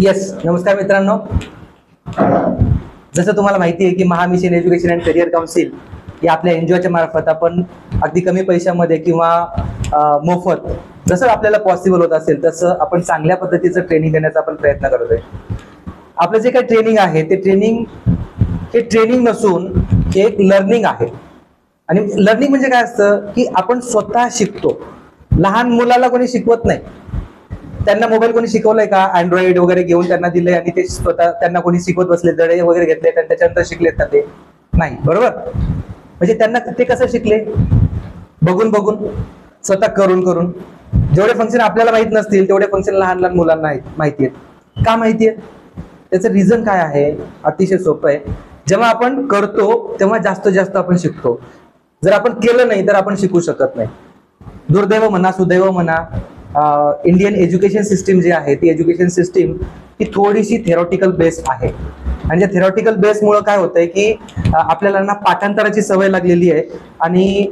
Yes, नमस्कार मित्रांनो. जसं तुम्हाला माहिती आहे की महामिशन एज्युकेशन अँड करिअर काउन्सिल या आपल्या एनजीओच्या मार्फत आपण अगदी कमी पैशामध्ये किंवा मोफत जसं आपल्याला पॉसिबल होत असेल तसं आपण चांगल्या पद्धतीचं ट्रेनिंग देण्याचा आपण प्रयत्न करतोय. आपलं जे काही ट्रेनिंग आहे ते ट्रेनिंग नसून हे एक लर्निंग आहे. आणि लर्निंग म्हणजे काय असतं की आपण स्वतः शिकतो. लहान मुलाला कोणी शिकवत नाही. त्यांना मोबाईल कोणी शिकवलाय का? अँड्रॉइड वगैरे घेऊन त्यांना दिलंय आणि ते स्वतः त्यांना कोणी शिकवत बसले, धडे वगैरे घेतले आणि त्याच्यानंतर शिकलेत का? ते नाही, बरोबर. म्हणजे त्यांना ते कसं शिकले? बघून बघून, स्वतः करून करून. जेवढे फंक्शन आपल्याला माहित नसतील तेवढे फंक्शन लहान लहान मुलांना माहिती आहेत. का माहिती आहे? त्याचं रिझन काय आहे? अतिशय सोपं आहे. जेव्हा आपण करतो तेव्हा जास्त जास्त आपण शिकतो. जर आपण केलं नाही तर आपण शिकू शकत नाही. दुर्दैव म्हणा, सुदैव म्हणा, इंडियन एज्युकेशन सिस्टीम जी आहे ती एज्युकेशन सिस्टीम ही थोडीशी थेरॉटिकल बेस्ड आहे. आणि त्या थेरॉटिकल बेसमुळं काय होतंय की आपल्याला ना पाठांतराची सवय लागलेली आहे. आणि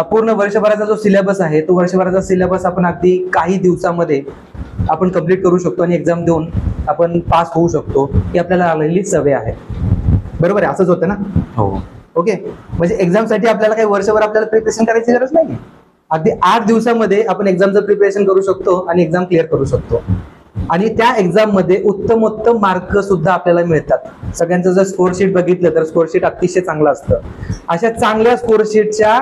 पूर्ण वर्षभराचा जो सिलेबस आहे तो वर्षभराचा सिलेबस आपण अगदी काही दिवसामध्ये आपण कंप्लीट करू शकतो आणि एक्झाम देऊन आपण पास होऊ शकतो. ही आपल्याला आलेली सवय आहे. बरोबर आहे, असंच होतं ना? हो. ओके. म्हणजे एक्झामसाठी आपल्याला काही वर्षभर आपल्याला प्रिपरेशन करायची गरज नाही. अगदी 8 दिवसामध्ये आपण एक्झामचं प्रिपरेशन करू शकतो आणि एक्झाम क्लिअर करू शकतो. आणि त्या एक्झाम मध्ये उत्तमोत्तम मार्क सुद्धा आपल्याला मिळतात. सगळ्यांचं जर स्कोरशीट बघितलं तर स्कोरशीट अतिशय चांगलं असतं. अशा चांगल्या स्कोरशीटच्या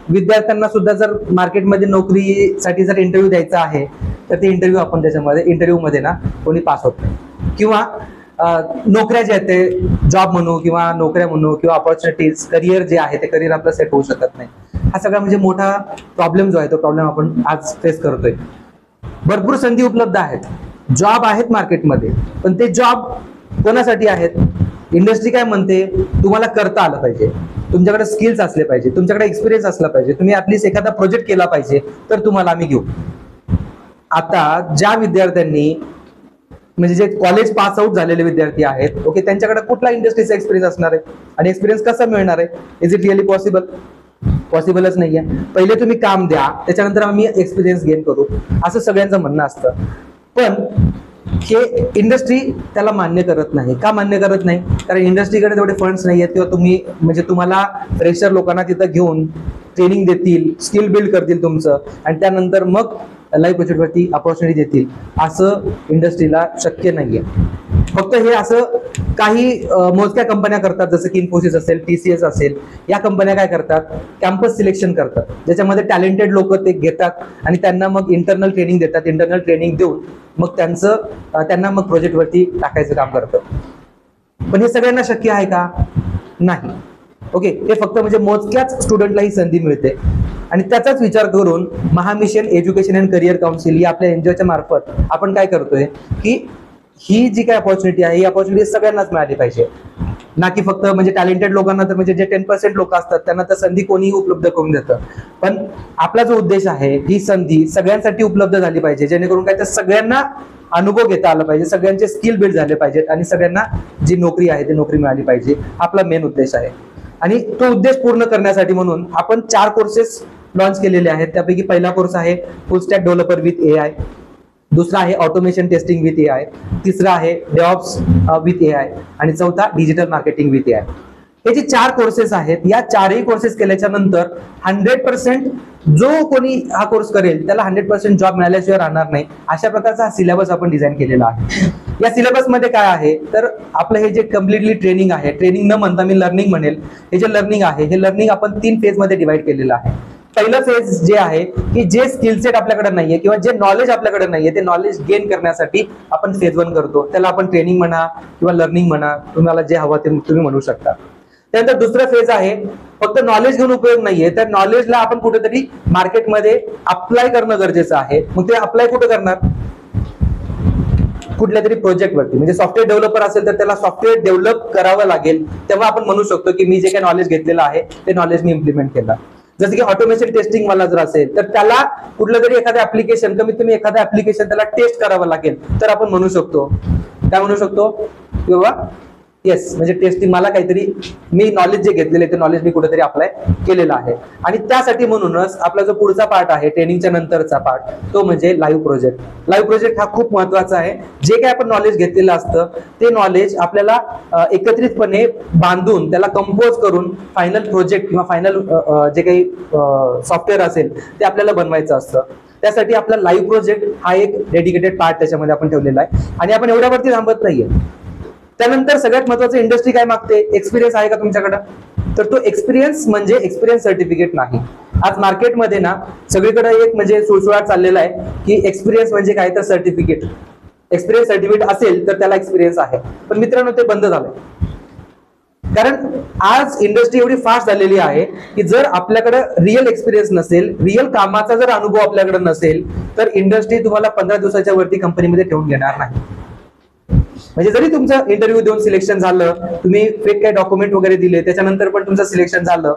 विद्यार्थ्यांना सुद्धा जर मार्केटमध्ये नोकरीसाठी जर इंटरव्ह्यू द्यायचा आहे तर ते इंटरव्ह्यू मध्ये ना कोणी पास होत नाही. किंवा नोकऱ्या जे आहेत ते जॉब म्हणू किंवा नोकऱ्या म्हणू किंवा ऑपॉर्च्युनिटीज, करिअर जे आहे ते करिअर आपलं सेट होऊ शकत नाही. हा सगळा म्हणजे मोठा प्रॉब्लेम जो आहे तो प्रॉब्लेम आपण आज फेस करतोय. भरपूर संधी उपलब्ध आहेत, जॉब आहेत मार्केटमध्ये, पण ते जॉब कोणासाठी आहेत? इंडस्ट्री काय म्हणते? तुम्हाला करता आलं पाहिजे, तुमच्याकडे स्किल्स असले पाहिजे, तुमच्याकडे एक्सपिरियन्स असला पाहिजे, तुम्ही ऍटलीस्ट एखादा प्रोजेक्ट केला पाहिजे तर तुम्हाला आम्ही घेऊ. आता ज्या विद्यार्थ्यांनी म्हणजे जे कॉलेज पास आउट झालेले विद्यार्थी आहेत, ओके, त्यांच्याकडे कुठला इंडस्ट्रीचा एक्सपिरियन्स असणार आहे आणि एक्सपिरियन्स कसा मिळणार आहे? Is it really possible? पॉसिबलच नाहीये. पहिले तुम्ही काम द्या, त्याच्यानंतर आम्ही एक्सपिरियन्स गेन करू, असं सगळ्यांचं म्हणणं असतं. पण हे इंडस्ट्री त्याला मान्य करत नाही. का मान्य करत नाही? कारण इंडस्ट्रीकडे तेवढे फंड्स नाही आहेत किंवा तुम्हाला फ्रेशर लोकांना तिथं घेऊन ट्रेनिंग देतील, स्किल बिल्ड करतील तुमचं आणि त्यानंतर मग लाईव्ह प्रोजेक्टवरती अपॉर्च्युनिटी देतील. असं इंडस्ट्रीला शक्य नाहीये. फक्त हे असं काही मोजक्या कंपन्या करतात, जसं की इन्फोसिस असेल, TCS असेल. या कंपन्या काय करतात? कॅम्पस सिलेक्शन करतात, ज्याच्यामध्ये टॅलेंटेड लोक ते घेतात आणि त्यांना मग इंटरनल ट्रेनिंग देतात. इंटरनल ट्रेनिंग देऊन मग त्यांना मग प्रोजेक्टवरती टाकायचं काम करतात. पण हे सगळ्यांना शक्य आहे का? नाही. ओके. हे फक्त म्हणजे मोजक्याच स्टुडंटला ही संधी मिळते. आणि त्याचाच विचार करून महामिशन एज्युकेशन अँड करिअर काउन्सिल या आपल्या एनजीओच्या मार्फत आपण काय करतोय की ही जी काही अपॉर्च्युनिटी आहे ही अपॉर्च्युनिटी सगळ्यांनाच मिळाली पाहिजे. ना की फक्त म्हणजे टॅलेंटेड लोकांना, तर म्हणजे जे 10% लोक असतात त्यांना तर संधी कोणीही उपलब्ध करून देतं. पण आपला जो उद्देश आहे ही संधी सगळ्यांसाठी उपलब्ध झाली पाहिजे, जेणेकरून काय तर सगळ्यांना अनुभव घेता आला पाहिजे, सगळ्यांचे स्किल बिल्ड झाले पाहिजेत आणि सगळ्यांना जी नोकरी आहे ती नोकरी मिळाली पाहिजे. आपला मेन उद्देश आहे. आणि तो उद्देश पूर्ण करण्यासाठी म्हणून आपण 4 कोर्सेस लॉन्च केलेले आहेत. त्यापैकी पहिला कोर्स आहे फुल स्टॅक डेव्हलपर विथ AI, दुसरा आहे ऑटोमेशन टेस्टिंग विथ AI, तिसरा आहे डेव्हऑप्स विथ AI आणि चौथा डिजिटल मार्केटिंग विथ AI. हे जे 4 कोर्सेस आहेत, या 4ही कोर्सेस केल्याच्या नंतर 100% जो कोणी हा कोर्स करेल त्याला 100% जॉब मिळाल्याशिवाय राहणार नाही. अशा प्रकारचा हा सिलेबस आपण डिझाईन केलेला आहे. या सिलेबस मध्ये काय आहे तर आपलं हे जे कम्प्लिटली ट्रेनिंग आहे, ट्रेनिंग न म्हणता मी लर्निंग म्हणेल, हे जे लर्निंग आहे हे लर्निंग आपण 3 फेज मध्ये डिवाइड केलेलं आहे. पहिलं फेज जे आहे की जे स्किल सेट आपल्याकडे नाहीये किंवा जे नॉलेज आपल्याकडे नाहीये ते नॉलेज गेन करण्यासाठी आपण फेज 1 करतो. त्याला आपण ट्रेनिंग म्हणा किंवा लर्निंग म्हणा, तुम्हाला जे हवं ते तुम्ही म्हणू शकता. त्यानंतर दुसरा फेज आहे फक्त नॉलेज घेऊन उपयोग नाहीये, त्या नॉलेजला आपण कुठेतरी मार्केटमध्ये अप्लाय करणं गरजेचं आहे. मग ते अप्लाय कुठे करणार? कुठल्या तरी प्रोजेक्टवरती. म्हणजे सॉफ्टवेअर डेव्हलपर असेल तर त्याला सॉफ्टवेअर डेव्हलप करावं लागेल, तेव्हा आपण म्हणू शकतो की मी जे काही नॉलेज घेतलेलं आहे ते नॉलेज मी इम्प्लिमेंट केलं. जसं की ऑटोमेशन टेस्टिंग मला जर असेल तर त्याला कुठलं तरी एखादं ऍप्लिकेशन, कमीत कमी एखादं ऍप्लिकेशन त्याला टेस्ट करावं लागेल, तर आपण म्हणू शकतो, काय म्हणू शकतो? किंवा येस, म्हणजे टेस्टिंग मला काहीतरी मी नॉलेज जे घेतलेले ते नॉलेज मी कुठेतरी अप्लाय केलेलं आहे. आणि त्यासाठी म्हणूनच आपला जो पुढचा पार्ट आहे ट्रेनिंगच्या नंतरचा पार्ट, तो म्हणजे लाईव्ह प्रोजेक्ट. लाईव्ह प्रोजेक्ट हा खूप महत्वाचा आहे. जे काही आपण नॉलेज घेतलेलं असतं ते नॉलेज आपल्याला एकत्रितपणे बांधून त्याला कंपोज करून फायनल प्रोजेक्ट किंवा फायनल जे काही सॉफ्टवेअर असेल ते आपल्याला बनवायचं असतं. त्यासाठी आपला लाईव्ह प्रोजेक्ट हा एक डेडिकेटेड पार्ट त्याच्यामध्ये आपण ठेवलेला आहे. आणि आपण एवढ्यावरती थांबत नाहीये. त्यानंतर सगळ्यात महत्वाचं इंडस्ट्री काय मागते, एक्सपिरियन्स आहे का तुमच्याकडे. तर तो एक्सपिरियन्स म्हणजे एक्सपिरियन्स सर्टिफिकेट नाही. आज मार्केटमध्ये ना सगळीकडे एक म्हणजे सुळसुळाट चाललेला आहे की एक्सपिरियन्स म्हणजे काय तर सर्टिफिकेट. एक्सपिरियन्स सर्टिफिकेट असेल तर त्याला एक्सपिरियन्स आहे. पण मित्रांनो ते बंद झालंय. कारण आज इंडस्ट्री एवढी फास्ट झालेली आहे की जर आपल्याकडे रिअल एक्सपिरियन्स नसेल, रिअल कामाचा जर अनुभव आपल्याकडे नसेल, तर इंडस्ट्री तुम्हाला 15 दिवसाच्या वरती कंपनीमध्ये ठेवून घेणार नाही. म्हणजे जरी तुमचं इंटरव्ह्यू देऊन सिलेक्शन झालं, तुम्ही फेक काही डॉक्युमेंट वगैरे दिले, त्याच्यानंतर पण तुमचं सिलेक्शन झालं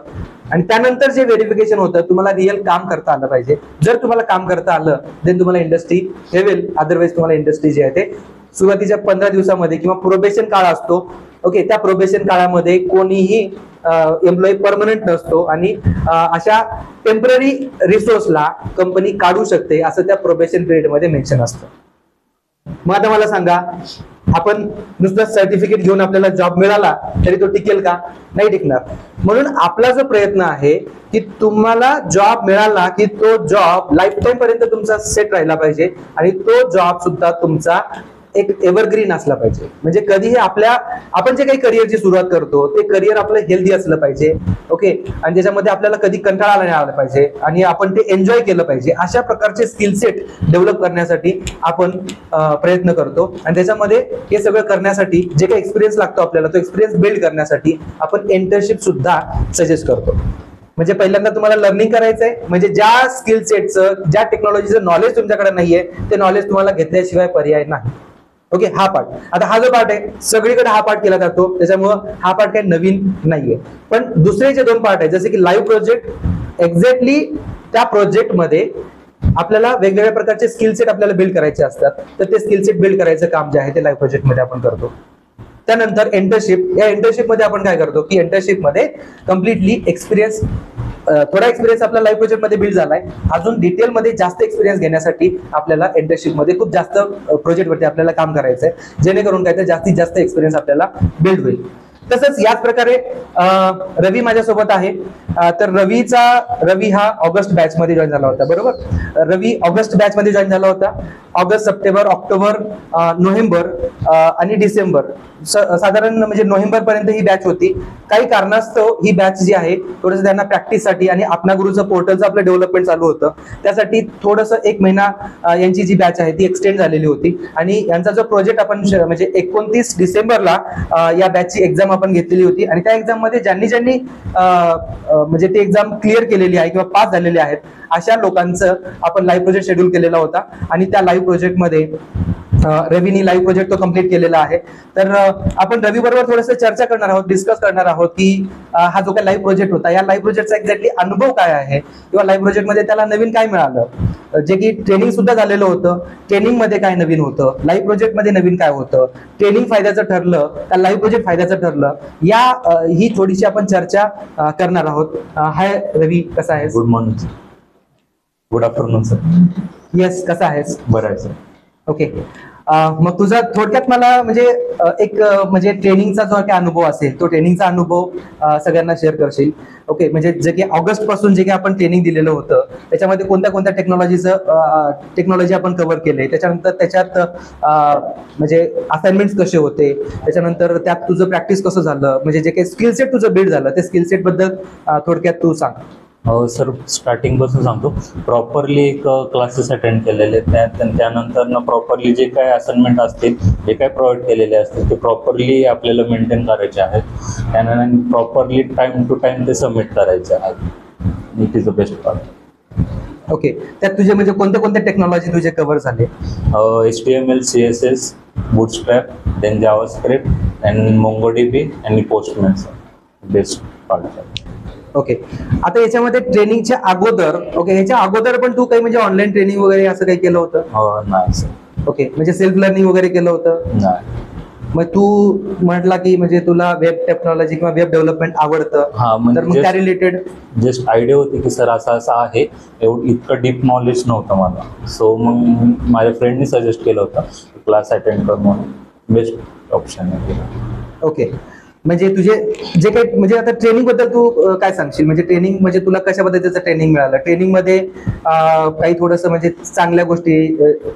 आणि त्यानंतर जे व्हेरिफिकेशन होतं, तुम्हाला रिअल काम करता आलं पाहिजे. जर तुम्हाला काम करता आलं देन तुम्हाला इंडस्ट्री ठेवेल. अदरवाईज तुम्हाला इंडस्ट्री जी आहे ते सुरुवातीच्या 15 दिवसामध्ये किंवा प्रोबेशन काळ असतो, ओके, त्या प्रोबेशन काळामध्ये कोणीही एम्प्लॉई परमनंट नसतो आणि अशा टेम्पररी रिसोर्सला कंपनी काढू शकते असं त्या प्रोबेशन पिरियडमध्ये मेन्शन असतं. मग आता मला सांगा, आपण नुसतं सर्टिफिकेट घेऊन आपल्याला जॉब मिळाला तरी तो टिकेल का? नाही टिकणार. म्हणून आपला जो प्रयत्न आहे की तुम्हाला जॉब मिळाला की तो जॉब लाईफ टाइम पर्यंत तुमचा सेट राहिला पाहिजे आणि तो जॉब सुद्धा तुमचा एक एव्हरग्रीन असला पाहिजे. म्हणजे कधीही आपण जे काही करिअरची सुरुवात करतो ते करिअर आपलं हेल्दी असलं पाहिजे, ओके, आणि त्याच्यामध्ये आपल्याला कधी कंटाळा नाही आला पाहिजे आणि आपण ते एन्जॉय केलं पाहिजे. अशा प्रकारचे स्किल सेट डेव्हलप करण्यासाठी आपण प्रयत्न करतो. आणि त्याच्यामध्ये हे सगळं करण्यासाठी जे काही एक्सपिरियन्स लागतो आपल्याला, तो एक्सपिरियन्स बिल्ड करण्यासाठी आपण इंटर्नशिप सुद्धा सजेस्ट करतो. म्हणजे पहिल्यांदा तुम्हाला लर्निंग करायचंय, म्हणजे ज्या स्किल सेटचं, ज्या टेक्नॉलॉजीचं नॉलेज तुमच्याकडे नाहीये ते नॉलेज तुम्हाला घेतल्याशिवाय पर्याय नाही. ओके, हा पार्ट. आता हा जो पार्ट आहे सगळीकडे हा पार्ट केला जातो, त्याच्यामुळं हा पार्ट काही नवीन नाहीये. पण दुसरे जे 2 पार्ट आहेत जसे की लाईव्ह प्रोजेक्ट, एक्झॅक्टली त्या प्रोजेक्टमध्ये आपल्याला वेगवेगळ्या प्रकारचे स्किल सेट आपल्याला बिल्ड करायचे असतात. तर ते स्किल सेट बिल्ड करायचं काम जे आहे ते लाईव्ह प्रोजेक्टमध्ये आपण करतो. त्यानंतर इंटर्नशिप. या इंटर्नशिपमध्ये आपण काय करतो की इंटर्नशिपमध्ये कम्प्लिटली एक्सपिरियन्स, थोडा एक्सपिरियन्स आपला लाईव्ह प्रोजेक्टमध्ये बिल्ड झालाय, अजून डिटेलमध्ये जास्त एक्सपिरियन्स घेण्यासाठी आपल्याला इंटर्नशिपमध्ये खूप जास्त प्रोजेक्टवरती आपल्याला काम करायचंय, जेणेकरून काय तर जास्तीत जास्त एक्सपिरियन्स आपल्याला बिल्ड होईल. तसंच याच प्रकारे रवी माझ्यासोबत आहे. तर रवी हा ऑगस्ट बॅच मध्ये जॉईन झाला होता, बरोबर. रवी ऑगस्ट बॅच मध्ये जॉईन झाला होता. ऑगस्ट, सप्टेंबर, ऑक्टोबर, नोव्हेंबर आणि डिसेंबर, साधारण म्हणजे नोव्हेंबर पर्यंत ही बॅच होती. काही कारणास्तव ही बॅच जी आहे थोडंसं त्यांना प्रॅक्टिससाठी आणि आपणा गुरुचं पोर्टलचं आपलं डेव्हलपमेंट चालू होतं, त्यासाठी थोडंसं 1 महिना यांची जी बॅच आहे ती एक्सटेंड झालेली होती. आणि यांचा जो प्रोजेक्ट आपण म्हणजे 29 डिसेंबरला या बॅचची एक्झाम आपण घेतलेली होती. आणि त्या एक्झाम मध्ये ज्यांनी म्हणजे ती एक्झाम क्लिअर केलेली आहे किंवा पास झालेले आहेत अशा लोकांचं आपण लाईव्ह प्रोजेक्ट शेड्यूल केलेला होता. आणि त्या लाईव्ह प्रोजेक्टमध्ये रवीनी लाईव्ह प्रोजेक्ट तो कम्प्लीट केलेला आहे. तर आपण रवी बरोबर थोडंसं चर्चा करणार आहोत, डिस्कस करणार आहोत की हा जो काही लाईव्ह प्रोजेक्ट होता, या लाईव्ह प्रोजेक्टचा एक्झॅक्टली अनुभव काय आहे किंवा लाईव्ह प्रोजेक्टमध्ये त्याला नवीन काय मिळालं, जे की ट्रेनिंग सुद्धा झालेलं होतं, ट्रेनिंग मध्ये काय नवीन होतं, लाईव्ह प्रोजेक्ट मध्ये नवीन काय होतं, ट्रेनिंग फायद्याचं ठरलं का लाईव्ह प्रोजेक्ट फायद्याचं ठरलं, ही थोडीशी आपण चर्चा करणार आहोत. हाय रवी, कसा आहेस? Good morning. Good afternoon sir. Yes, कसा आहेस? बरं आहे सर. ओके, मग तुझा थोडक्यात मला म्हणजे एक म्हणजे ट्रेनिंगचा जो काही अनुभव असेल तो ट्रेनिंगचा अनुभव सगळ्यांना शेअर करशील. ओके, म्हणजे जे की ऑगस्ट पासून जे काही आपण ट्रेनिंग दिलेलं होतं त्याच्यामध्ये कोणत्या कोणत्या टेक्नॉलॉजी आपण कव्हर केले, त्याच्यानंतर त्याच्यात म्हणजे असाइनमेंट्स कसे होते, त्याच्यानंतर त्यात तुझं प्रॅक्टिस कसं झालं, म्हणजे जे काही स्किल सेट तुझं बिल्ड झालं ते स्किल सेट बद्दल थोडक्यात तू सांग. सर, स्टार्टिंग पासून सांगतो. प्रॉपरली एक क्लासेस अटेंड केलेले, त्यानंतर प्रॉपरली जे काय असाइनमेंट असतील, जे काय प्रोव्हाइड केलेले असतील ते प्रॉपरली आपल्याला मेंटेन करायचे आहेत. त्यानंतर प्रॉपरली टाइम टू टाइम ते सबमिट करायचे आहेत. It is the best part. Okay, त्यात तुझे म्हणजे कोणत्या कोणत्या टेक्नॉलॉजी तुझे कव्हर झाले? HTML, CSS, bootstrap, then JavaScript and MongoDB आणि पोस्टमॅन. Best part. ओके, आता याच्यामध्ये ट्रेनिंगच्या अगोदर, ओके, ह्याच्या अगोदर पण तू काही म्हणजे ऑनलाईन ट्रेनिंग वगैरे असं काही केलं होतं? नाही सर. ओके, म्हणजे सेल्फ लर्निंग वगैरे केलं होतं? नाही. मग तू म्हटला की म्हणजे तुला वेब टेक्नॉलॉजी किंवा वेब डेव्हलपमेंट आवडतं, हा तर मग त्या रिलेटेड जस्ट आयडिया होती की सर असं असं आहे, इतकं डीप नॉलेज नव्हतं मला. सो मग माझ्या फ्रेंडनी सजेस्ट केलं होतं क्लास अटेंड कर म्हणून. बेस्ट ऑप्शन आहे. ओके. म्हणजे तुझे जे काही म्हणजे आता ट्रेनिंग बद्दल तू काय सांगशील, म्हणजे ट्रेनिंग म्हणजे तुला कशा पद्धतीचं ट्रेनिंग मिळालं, ट्रेनिंग मध्ये काही थोडंसं म्हणजे चांगल्या गोष्टी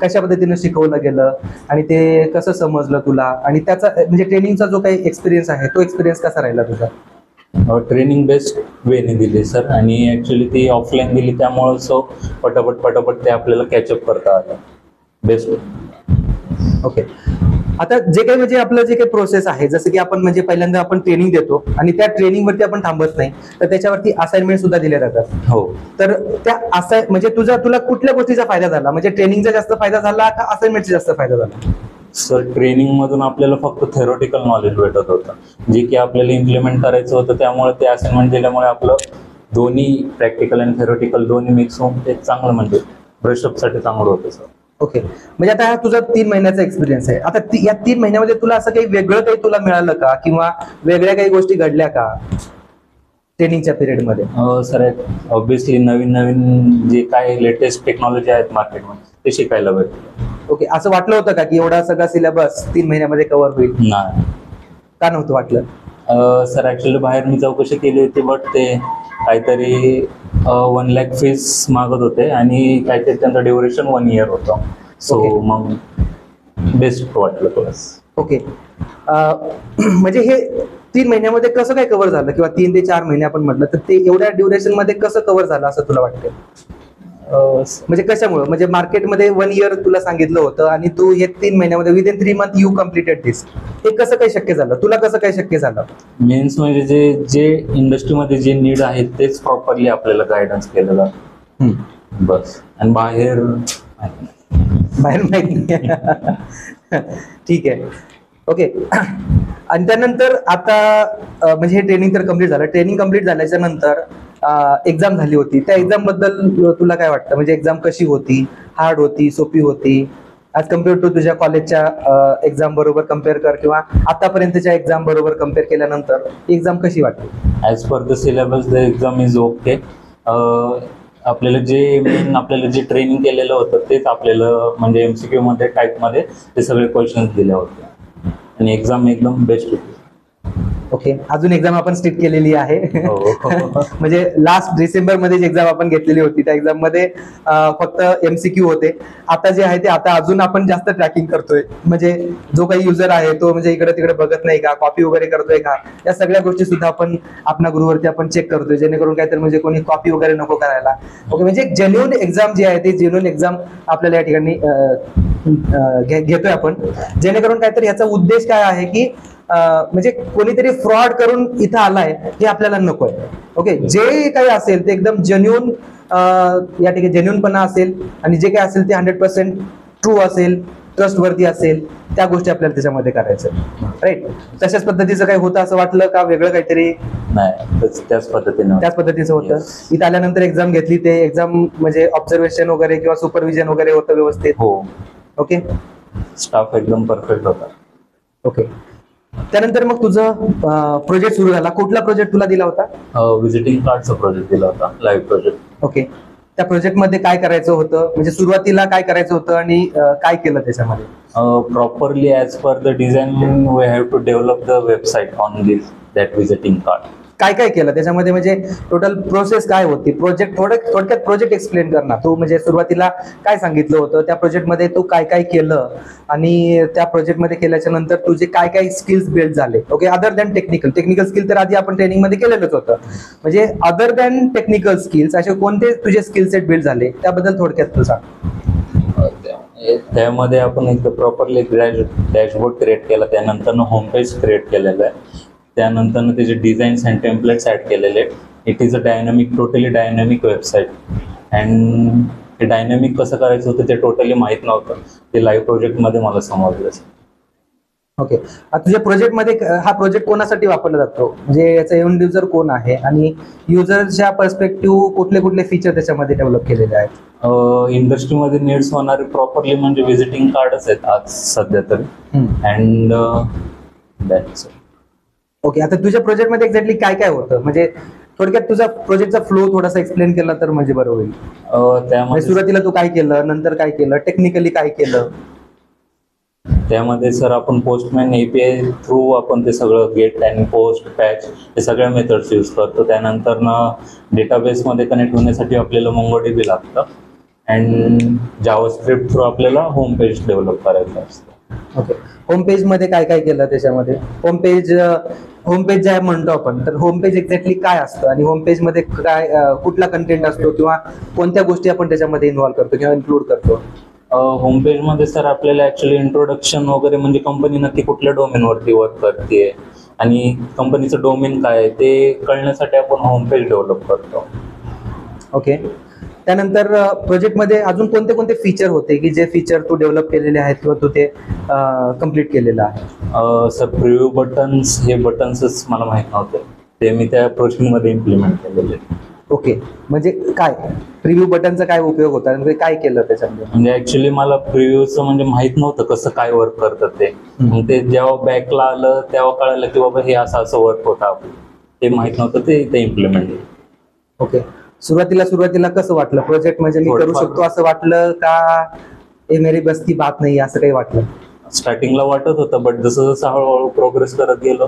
कशा पद्धतीनं शिकवलं गेलं आणि ते कसं समजलं तुला, आणि त्याचा म्हणजे ट्रेनिंगचा जो काही एक्सपिरियन्स आहे तो एक्सपिरियन्स कसा राहिला तुझा? ट्रेनिंग बेस्ट वेने दिली सर, आणि ॲक्च्युली ती ऑफलाईन दिली त्यामुळं सो पटापट ते आपल्याला कॅचअप करता आलं. बेस्ट. ओके. आता जे काही म्हणजे आपलं जे काही प्रोसेस आहे, जसं की आपण म्हणजे पहिल्यांदा आपण ट्रेनिंग देतो आणि त्या ट्रेनिंगवरती आपण थांबत नाही, तर त्याच्यावरती असाइनमेंट सुद्धा दिले जातात. हो. तर त्या म्हणजे तुला कुठल्या गोष्टीचा फायदा झाला, म्हणजे ट्रेनिंगचा जास्त फायदा झाला का असाइनमेंटचा जास्त फायदा झाला? सर ट्रेनिंग मधून आपल्याला फक्त थेरोटिकल नॉलेज भेटत होतं, जे की आपल्याला इम्प्लिमेंट करायचं होतं. त्यामुळे ते असाइनमेंट दिल्यामुळे आपलं दोन्ही प्रॅक्टिकल आणि थेरोटिकल दोन्ही मिक्स होऊन ते चांगलं म्हणजे ब्रशअपसाठी चांगलं होतं सर. ओके. म्हणजे आता हा तुझा 3 महिन्याचा एक्सपिरियन्स आहे. आता या 3 महिन्यामध्ये तुला असं काही वेगळं काही तुला मिळालं का, किंवा वेगळ्या काही गोष्टी घडल्या का ट्रेनिंगच्या पिरियडमध्ये? सर ऑब्विसली नवीन जे काय लेटेस्ट टेक्नॉलॉजी आहेत मार्केटमध्ये ते शिकायला भेटलं. ओके. असं वाटलं होतं का की एवढा सगळा सिलेबस 3 महिन्यामध्ये कव्हर होईल? नाही. का नव्हतं वाटलं? सर ॲक्च्युली बाहेर मी चौकशी केली होती, बट ते काहीतरी 1 लाख फीस मागत होते आणि काहीतरी त्यांचं ड्युरेशन 1 इयर होतं. सो मग बेस्ट वाटलं क्लास. ओके. म्हणजे हे 3 महिन्यामध्ये कसं काय कव्हर झालं, किंवा 3 ते 4 महिने आपण म्हटलं, तर ते एवढ्या ड्युरेशन मध्ये कसं कव्हर झालं असं तुला वाटतं? म्हणजे कशामुळे, म्हणजे मार्केटमध्ये 1 इयर तुला सांगितलं होतं आणि तू हे 3 महिन्यामध्ये विदिन 3 मंथ यू कम्प्लिटेड दिस, हे कसं काय शक्य झालं, तुला कसं काय शक्य झालं? मीन्स म्हणजे जे इंडस्ट्रीमध्ये जे नीड आहे तेच प्रॉपरली आपल्याला गायडन्स केलं जातं बस. आणि बाहेर माहित नाही. ठीक आहे. ओके. आणि त्यानंतर आता म्हणजे हे ट्रेनिंग तर कम्प्लीट झालं. ट्रेनिंग कम्प्लीट झाल्याच्या नंतर एक्झाम झाली होती. त्या एक्झाम बद्दल तुला काय वाटतं, म्हणजे एक्झाम कशी होती, हार्ड होती, सोपी होती, ॲज कम्पेअर टू तुझ्या कॉलेजच्या एक्झाम बरोबर कम्पेअर कर, किंवा आतापर्यंतच्या एक्झाम बरोबर कम्पेअर केल्यानंतर एक्झाम कशी वाटली? As per the syllabus the exam is okay. आपल्याला जे ट्रेनिंग केलेलं होतं तेच आपल्याला म्हणजे MCQ मध्ये टाईपमध्ये ते सगळे क्वेश्चन्स दिले होते आणि एक्झाम एकदम बेस्ट होती. ओके. अजून एक्झाम आपण स्ट्रिक्ट केलेली आहे. म्हणजे लास्ट डिसेंबर मध्ये जी एक्झाम आपण घेतलेली होती त्या एक्झाम मध्ये फक्त MCQ होते. आता जे आहे ते आता अजून आपण जास्त ट्रॅकिंग करतोय, म्हणजे जो काही युजर आहे तो म्हणजे इकडे तिकडे बघत नाही का, कॉपी वगैरे करतोय का, या सगळ्या गोष्टी सुद्धा आपण आपल्या गुरुवरती आपण चेक करतोय, जेणेकरून काहीतरी म्हणजे कोणी कॉपी वगैरे नको करायला. ओके. म्हणजे जेन्युइन एक्झाम जी आहे ती जेन्युइन एक्झाम आपल्याला या ठिकाणी घेतोय आपण, जेणेकरून काहीतरी याचा उद्देश काय आहे की म्हणजे कोणीतरी फ्रॉड करून इथं आलाय हे आपल्याला नकोय. ओके. जे काही असेल ते एकदम जेन्युइन या ठिकाणी जेन्युइनपणा असेल आणि जे काही असेल ते 100% ट्रू असेल, ट्रस्टवरती असेल, त्या गोष्टी आपल्याला त्याच्यामध्ये करायचं. राईट. तशाच पद्धतीचं काही होतं असं वाटलं का, वेगळं काहीतरी? नाही, त्याच पद्धतीचं होतं. इथं आल्यानंतर एक्झाम घेतली, ते एक्झाम म्हणजे ऑब्झर्वेशन वगैरे किंवा सुपरविजन वगैरे होतं व्यवस्थित? हो. ओके. स्टाफ एकदम परफेक्ट होता. ओके. त्यानंतर मग तुझं प्रोजेक्ट सुरू झाला. कुठला प्रोजेक्ट तुला दिला होता? व्हिजिटिंग कार्डचा प्रोजेक्ट दिला होता, लाईव्ह प्रोजेक्ट. ओके. त्या प्रोजेक्ट मध्ये काय करायचं होतं, म्हणजे सुरुवातीला काय करायचं होतं आणि काय केलं त्याच्यामध्ये? Properly as per the design we have to develop the website on this that visiting card. काय काय केलं त्याच्यामध्ये, म्हणजे टोटल प्रोसेस काय होती? प्रोजेक्ट थोडक्यात प्रोजेक्ट एक्सप्लेन करणार तू, म्हणजे सुरुवातीला काय सांगितलं होतं, त्या प्रोजेक्टमध्ये तू काय काय केलं आणि त्या प्रोजेक्टमध्ये केल्याच्या नंतर तुझे काय काय स्किल्स बिल्ड झाले. Okay. Other than technical skill तर आधी आपण ट्रेनिंगमध्ये केलेलंच होतं, म्हणजे अदर दॅन टेक्निकल स्किल्स असे कोणते तुझे स्किल सेट बिल्ड झाले त्याबद्दल थोडक्यात तू सांग. त्यामध्ये आपण एक प्रॉपरली डॅशबोर्ड क्रिएट केला, त्यानंतर होम पेज क्रिएट केलेलं आहे, त्यानंतर त्याचे डिझाईन्स अँड टेम्पलेट्स ॲड केलेले आहेत. It is a totally dynamic website. And ते डायनॅमिक कसं करायचं होतं ते टोटली माहीत नव्हतं, ते लाईव्ह प्रोजेक्टमध्ये मला समजलं. ओके. आता तुझ्या प्रोजेक्टमध्ये हा प्रोजेक्ट कोणासाठी वापरला जातो, म्हणजे याचा एंड युजर कोण आहे आणि युजरच्या पर्स्पेक्टिव्ह कुठले कुठले फीचर त्याच्यामध्ये डेव्हलप केलेले आहेत? इंडस्ट्रीमध्ये नीड्स होणारे प्रॉपरली म्हणजे व्हिजिटिंग कार्डच आहेत आज सध्या तरी. And that's okay. आता तुझ्या प्रोजेक्टमध्ये एक्झॅक्टली काय काय होतं, म्हणजे थोडक्यात तुझा प्रोजेक्टचा फ्लो थोडासा एक्सप्लेन केला तर म्हणजे बरं होईल. म्हणजे त्यामध्ये सुरुवातीला तू काय केलं, नंतर काय केलं, टेक्निकली काय केलं? त्यामध्ये सर आपण पोस्टमॅन एपीआय थ्रू आपण ते सगळं गेट आणि पोस्ट पॅच हे सगळ्या मेथड्स यूज करतो. त्यानंतर डेटाबेसमध्ये कनेक्ट होण्यासाठी आपल्याला MongoDB लागतं अँड जावास्क्रिप्ट थ्रू आपल्याला होम पेज डेव्हलप करायचं असतं. ओके. होम पेज मध्ये काय काय केलं त्याच्यामध्ये? होम पेज जे म्हणतो आपण, तर होम पेज एक्झॅक्टली काय असतं आणि होम पेज मध्ये काय कुठला कंटेंट असतो किंवा कोणत्या गोष्टी आपण त्याच्यामध्ये इन्व्हॉल्व करतो किंवा इन्क्लूड करतो? होम पेजमध्ये सर आपल्याला ऍक्च्युली इंट्रोडक्शन वगैरे म्हणजे कंपनी नक्की कुठल्या डोमेनवरती वर्क करते आणि कंपनीचं डोमेन काय आहे ते कळण्यासाठी आपण होम पेज डेव्हलप करतो. ओके. त्यानंतर प्रोजेक्टमध्ये अजून कोणते कोणते फीचर होते की जे फीचर तू डेव्हलप केलेले आहेत किंवा तू ते कम्प्लीट केलेलं आहे? सर प्रिव्ह्यू बटन्स हे बटन्सच मला माहीत नव्हते, ते मी त्या प्रोजेक्टमध्ये इम्प्लिमेंट केलेले. ओके. म्हणजे काय प्रिव्ह्यू बटनचा काय उपयोग होता म्हणजे काय केलं त्याच्यामध्ये? म्हणजे ऍक्च्युली मला प्रिव्ह्यूचं म्हणजे माहित नव्हतं कसं काय वर्क करतं ते. मग ते जेव्हा बॅकला आलं तेव्हा कळालं की बाबा हे असं असं वर्क होतं आपलं, ते माहित नव्हतं ते इम्प्लिमेंट केलं. ओके. सुरुवातीला कसं वाटलं प्रोजेक्ट, म्हणजे मी करू शकतो असं वाटलं का हे मेरी बस की बात नाही असं काही वाटलं? स्टार्टिंगला वाटत होतं, बट जसं जसं हळूहळू प्रोग्रेस करत गेलो.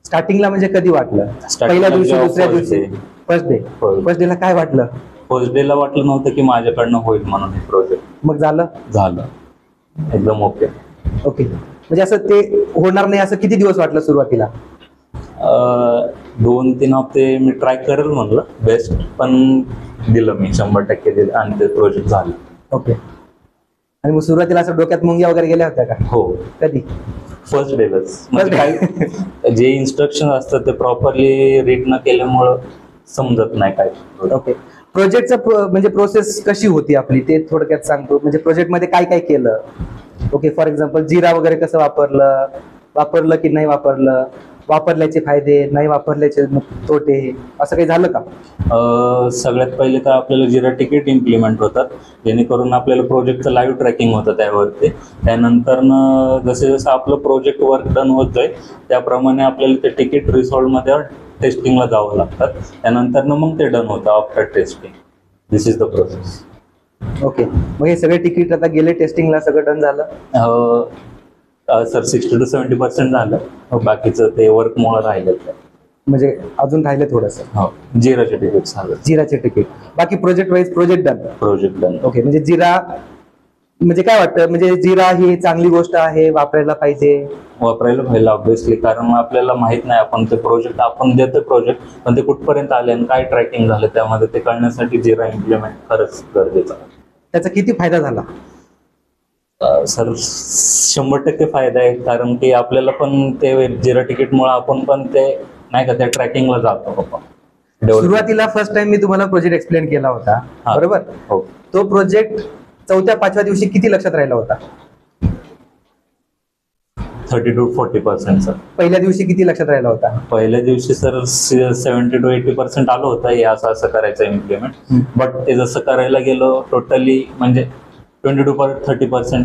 स्टार्टिंगला म्हणजे कधी वाटलं? पहिल्या दिवशी, दुसऱ्या दिवशी? फर्स्ट डेला काय वाटलं? फर्स्ट डेला वाटलं नव्हतं की माझ्याकडनं होईल म्हणून हे प्रोजेक्ट. मग झालं एकदम ओके. ओके. म्हणजे असं ते होणार नाही असं किती दिवस वाटलं सुरुवातीला? 2-3 हफ्ते मी ट्राय करेल म्हणलं बेस्ट, पण दिलं मी 100% दिलं आणि ते प्रोजेक्ट झालं. ओके. आणि मग सुरुवातीला असं डोक्यात मुंग्या वगैरे गेल्या होत्या का? हो, कधी? फर्स्ट डेलाच. म्हणजे काय जे इन्स्ट्रक्शन असतात ते प्रॉपरली रीड न केल्यामुळं समजत नाही काय. ओके. प्रोजेक्टचं म्हणजे प्रोसेस कशी होती आपली ते थोडक्यात सांगतो, म्हणजे प्रोजेक्टमध्ये काय काय केलं? ओके. फॉर एक्झाम्पल जिरा वगैरे कसं वापरलं की नाही वापरल्याचे फायदे, नाही वापरल्याचे तोटे, असं काही झालं का? सगळ्यात पहिले तर आपल्याला जिरा तिकीट इम्प्लिमेंट होतात, जेणेकरून आपल्याला प्रोजेक्टचं लाईव्ह ट्रॅकिंग होतं त्यावरती. त्यानंतर जसे जसं आपलं प्रोजेक्ट वर्क डन होत जाईल त्याप्रमाणे आपल्याला ते तिकीट रिसॉल्व्हमध्ये टेस्टिंगला जावं लागतात. त्यानंतर मग ते डन होतं after testing. This is the process. Okay. मग हे सगळे तिकीट आता गेले टेस्टिंगला, सगळं डन झालं? सर 60 to 70% झालं, बाकीचं ते वर्कमुळे राहिलं. म्हणजे अजून राहिलं थोडंसं? हो, जिराचे तिकीट झालं. जिराचे तिकीट. बाकी प्रोजेक्ट प्रोजेक्ट डन. ओके. म्हणजे जिरा म्हणजे काय वाटतं, म्हणजे जिरा ही चांगली गोष्ट आहे, वापरायला पाहिजे ऑब्व्हियसली, कारण आपल्याला माहित नाही आपण ते प्रोजेक्ट आपण देतो प्रोजेक्ट पण ते कुठपर्यंत आले आणि काय ट्रॅकिंग झालं त्यामध्ये ते कळण्यासाठी जिरा इम्प्लिमेंट खरंच गरजेचं आहे. त्याचा किती फायदा झाला? सर 100% फायदा आहे, कारण की आपल्याला पण ते जिरा तिकीटमुळे आपण पण ते नाही का त्या ट्रॅकिंगला जातो. सुरुवातीला फर्स्ट टाइम मी तुम्हाला प्रोजेक्ट एक्सप्लेन केला होता, बरोबर? हो. तो प्रोजेक्ट 4-5व्या दिवशी किती लक्षात राहिला होता? 30 to 40% सर. पहिल्या दिवशी किती लक्षात राहिला होता? पहिल्या दिवशी सर 70 to 80% आलं होतं हे असं करायचं इम्प्लिमेंट. बट ते जसं करायला गेलो टोटली म्हणजे 20 to 30%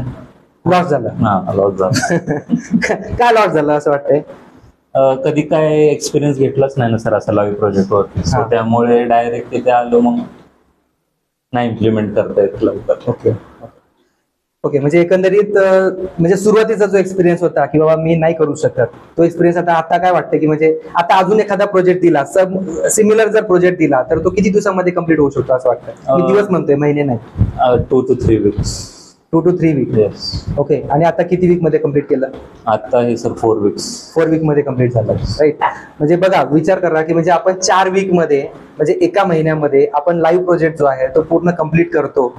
लॉस झाला. लॉस झाला. काय लॉस झालं असं वाटतंय? कधी काय एक्सपिरियन्स घेतलाच नाही ना सर असं लाईव्ह प्रोजेक्टवरती, सो त्यामुळे डायरेक्ट तिथे आलो मग नाही इम्प्लिमेंट करता येत लवकर. ओके. म्हणजे एकंदरीत म्हणजे सुरुवातीचा जो एक्सपिरियन्स होता की बाबा मी नाही करू शकत, तो एक्सपिरियन्स आता काय वाटतं की म्हणजे आता अजून एखादा प्रोजेक्ट दिला, सिमिलर जर प्रोजेक्ट दिला तर तो किती दिवसामध्ये कम्प्लीट होऊ शकतो असं वाटतं? मी दिवस म्हणतोय, महिने नाही. 2 to 3 weeks. 2 to 3 weeks. Yes. Okay. आणि आता किती वीक मध्ये कम्प्लीट केलं? आता हे सर 4 weeks. 4 week मध्ये कम्प्लीट झालं, राईट? म्हणजे बघा, विचार करा की म्हणजे आपण 4 week मध्ये म्हणजे एका महिन्यामध्ये आपण लाईव्ह प्रोजेक्ट जो आहे तो पूर्ण कम्प्लीट करतो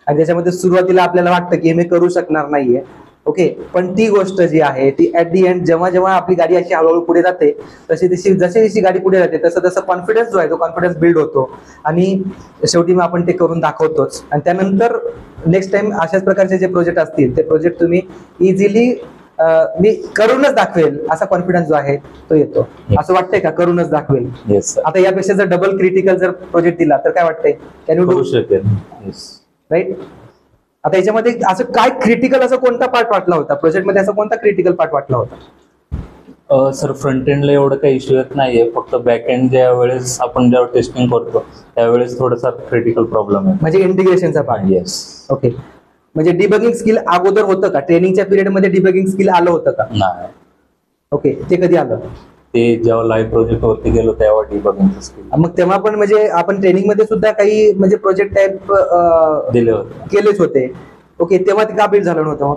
आणि त्याच्यामध्ये सुरुवातीला आपल्याला वाटतं की मी करू शकणार नाहीये. ओके. पण ती गोष्ट जी आहे ती ऍट दी एंड जेव्हा जेव्हा आपली गाडी अशी हळूहळू पुढे जाते जशी गाडी पुढे जाते तसं कॉन्फिडन्स जो आहे तो कॉन्फिडन्स बिल्ड होतो आणि शेवटी मग आपण ते करून दाखवतोच. आणि त्यानंतर नेक्स्ट टाइम अशाच प्रकारचे जे प्रोजेक्ट असतील ते प्रोजेक्ट तुम्ही इझिली मी करूनच दाखवेल असा कॉन्फिडन्स जो आहे तो येतो. असं वाटतंय का करूनच दाखवेल? Yes sir. आता यापेक्षा जर डबल क्रिटिकल जर प्रोजेक्ट दिला तर काय वाटतंय? कॅन यू करू डू? शकेल. येस. राईट. आता याच्यामध्ये असं काय क्रिटिकल असं कोणता पार्ट वाटला होता प्रोजेक्टमध्ये? असा कोणता क्रिटिकल पार्ट वाटला होता? सर फ्रंट एंडला एवढं काही इश्यू येत नाहीये, फक्त बॅक एंड ज्या वेळेस आपण जेव्हा टेस्टिंग करतो त्यावेळेस थोडासा क्रिटिकल प्रॉब्लेम आहे. म्हणजे इंटिग्रेशनचा पार्ट. येस. ओके. म्हणजे डिबगिंग स्किल अगोदर होतं का? ट्रेनिंगच्या पिरियडमध्ये डिबगिंग स्किल आलं होतं का? नाही. ओके. ते कधी आलं? ते जेव्हा लाईव्ह प्रोजेक्ट वरती गेलो तेव्हा डिबगिंगचं स्किल मग तेव्हा पण म्हणजे आपण ट्रेनिंग मध्ये सुद्धा काही म्हणजे प्रोजेक्ट टाइप दिले होते. केलेच होते. ओके. तेव्हा ते का बिल्ड झालं नव्हतं मग?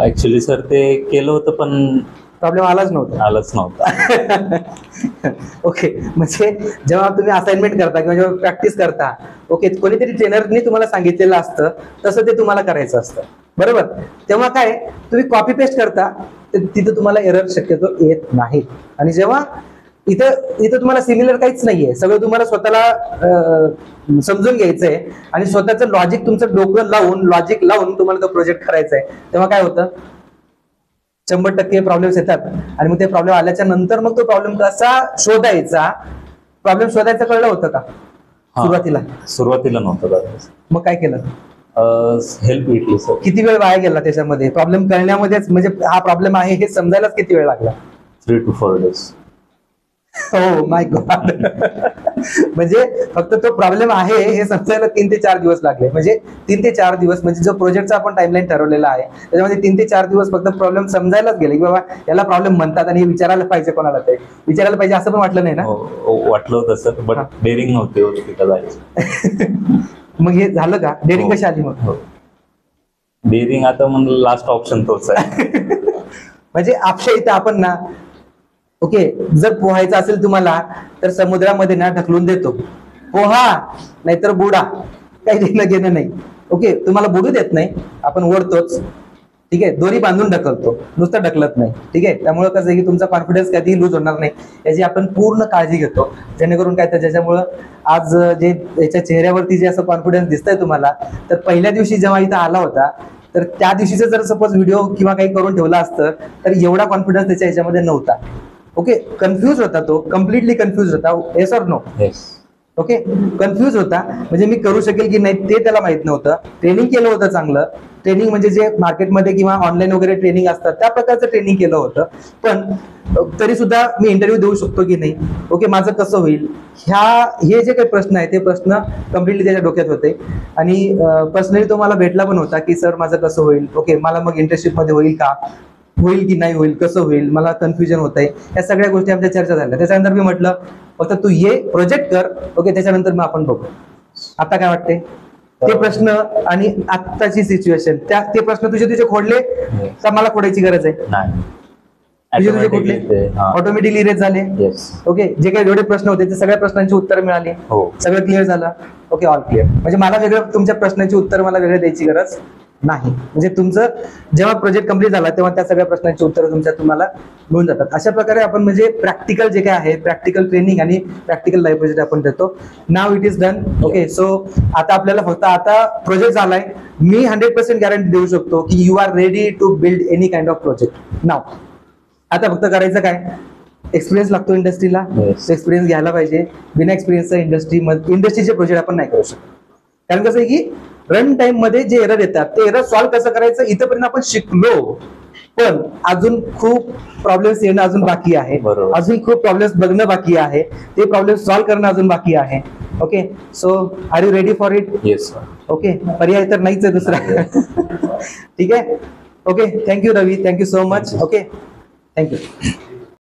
ऍक्च्युली सर ते केलं होतं पण प्रॉब्लेम आलाच नव्हता. आलंच नव्हतं. ओके. म्हणजे जेव्हा तुम्ही असाइनमेंट करता किंवा जेव्हा प्रॅक्टिस करता, ओके, कोणीतरी ट्रेनरने तुम्हाला सांगितलेलं असतं तसं ते तुम्हाला करायचं असतं, बरोबर? तेव्हा काय तुम्ही कॉपी पेस्ट करता, तिथं तुम्हाला एरर शक्यतो येत नाही. आणि जेव्हा इथं तुम्हाला सिमिलर काहीच नाहीये, सगळं तुम्हाला स्वतःला समजून घ्यायचंय आणि स्वतःचं लॉजिक तुमचं डोकं लावून लॉजिक लावून तुम्हाला तो प्रोजेक्ट करायचा आहे, तेव्हा काय होतं? 100% प्रॉब्लेम्स येतात. आणि मग ते प्रॉब्लेम आल्याच्या नंतर मग तो प्रॉब्लेम कसा शोधायचा, प्रॉब्लेम शोधायचं कळलं होतं का सुरुवातीला नव्हतं करायचं. मग काय केलं? हेल्प घेतली सर. किती वेळ वाया गेला त्याच्यामध्ये? प्रॉब्लेम कळण्यामध्येच, म्हणजे हा प्रॉब्लेम आहे हे समजायलाच किती वेळ लागला? 3 to 4 days. हो माय गॉड. म्हणजे फक्त तो प्रॉब्लेम आहे हे समजायला 3 ते 4 दिवस लागले. म्हणजे 3 ते 4 दिवस म्हणजे जो प्रोजेक्टचा आपण टाइमलाईन ठरवलेला आहे त्याच्यामध्ये 3 ते 4 दिवस फक्त प्रॉब्लेम समजायलाच गेले की बाबा याला प्रॉब्लेम म्हणतात आणि हे विचारायला पाहिजे कोणाला, ते विचारायला पाहिजे असं पण वाटलं नाही ना? वाटलं होतं सर, बट डेअरिंग नव्हती होत तिथं जायचं. मग हे झालं का? डेअरिंग कशी आली मग? डेअरिंग आता म्हणलं लास्ट ऑप्शन तोच आहे. म्हणजे आपल्या इथं आपण ना, ओके, जर पोहायचं असेल तुम्हाला तर समुद्रामध्ये ना ढकलून देतो, पोहा नाहीतर बुडा, काही देणं घेणं नाही. ओके. तुम्हाला बुडू देत नाही, आपण ओढतोच, ठीक आहे, दोरी बांधून ढकलतो, नुसतं ढकलत नाही, ठीक आहे. त्यामुळे कसं आहे की तुमचा कॉन्फिडन्स कधीही लूज होणार नाही याची आपण पूर्ण काळजी घेतो, जेणेकरून काय तर ज्याच्यामुळं आज जे याच्या चेहऱ्यावरती जे असं कॉन्फिडन्स दिसतंय तुम्हाला, तर पहिल्या दिवशी जेव्हा इथं आला होता तर त्या दिवशीचं जर सपोज व्हिडिओ किंवा काही करून ठेवला असतं तर एवढा कॉन्फिडन्स त्याच्या ह्याच्यामध्ये नव्हता. ओके. कन्फ्यूज होता तो, कम्प्लिटली कन्फ्यूज होता. Yes or no? Yes. Okay. Confuse होता, म्हणजे मी करू शकेल की नाही ते त्याला माहित नव्हतं. ट्रेनिंग केलं होतं चांगलं, ट्रेनिंग म्हणजे जे मार्केटमध्ये किंवा ऑनलाईन वगैरे ट्रेनिंग असतात त्या प्रकारचं ट्रेनिंग केलं होतं, पण तरी सुद्धा मी इंटरव्ह्यू देऊ शकतो की नाही, ओके, माझं कसं होईल, हे जे काही प्रश्न आहे ते प्रश्न कम्प्लिटली त्याच्या डोक्यात होते. आणि पर्सनली तो मला भेटला पण होता की सर माझं कसं होईल, ओके, मला मग इंटर्नशिपमध्ये होईल का, होईल की नाही होईल, कसं होईल, मला कन्फ्युजन होत आहे. या सगळ्या गोष्टी आमच्या चर्चा झाल्या. त्याच्यानंतर मी म्हटलं फक्त तू ये प्रोजेक्ट कर, ओके, त्याच्यानंतर मग आपण बघू. आता काय वाटते? ते प्रश्न आणि आत्ताची सिच्युएशन, ते प्रश्न तुझे खोडले तर मला खोडायची गरज आहे? तुझे खोडले, ऑटोमॅटिकली इरेज झाले. ओके. जे काही एवढे प्रश्न होते ते सगळ्या प्रश्नांची उत्तर मिळाली, सगळं क्लिअर झालं. Okay, all clear. म्हणजे मला वेगळं तुमच्या प्रश्नांची उत्तर मला वेगळं द्यायची गरज नाही. म्हणजे तुमचं जेव्हा प्रोजेक्ट कम्प्लीट झाला तेव्हा त्या सगळ्या प्रश्नांची उत्तरं तुम्हाला मिळून जातात. अशा प्रकारे आपण म्हणजे प्रॅक्टिकल जे काय आहे, प्रॅक्टिकल ट्रेनिंग आणि प्रॅक्टिकल लाईव्ह प्रोजेक्ट आपण देतो. Now it is done. Okay. So आता आपल्याला फक्त आता प्रोजेक्ट झालाय, मी 100% गॅरंटी देऊ शकतो की you are ready to build any kind of project. नाव आता फक्त करायचं काय, एक्सपिरियन्स लागतो इंडस्ट्रीला, एक्सपिरियन्स घ्यायला पाहिजे. बिना एक्सपिरियन्सचा इंडस्ट्रीचे प्रोजेक्ट आपण नाही करू शकत. कारण कसं आहे की रन टाइम मध्ये जे एरर येतात ते एरर सॉल्व्ह कसं करायचं इथपर्यंत आपण शिकलो, पण अजून खूप प्रॉब्लेम्स येणं अजून बाकी आहे, अजून खूप प्रॉब्लेम्स बघणं बाकी आहे, ते प्रॉब्लेम सॉल्व्ह करणं अजून बाकी आहे. Okay. So are you ready for it? Yes. Okay. पर्याय तर नाहीच आहे दुसरा. ठीक आहे. Okay. Thank you Ravi, thank you so much. Okay, thank you.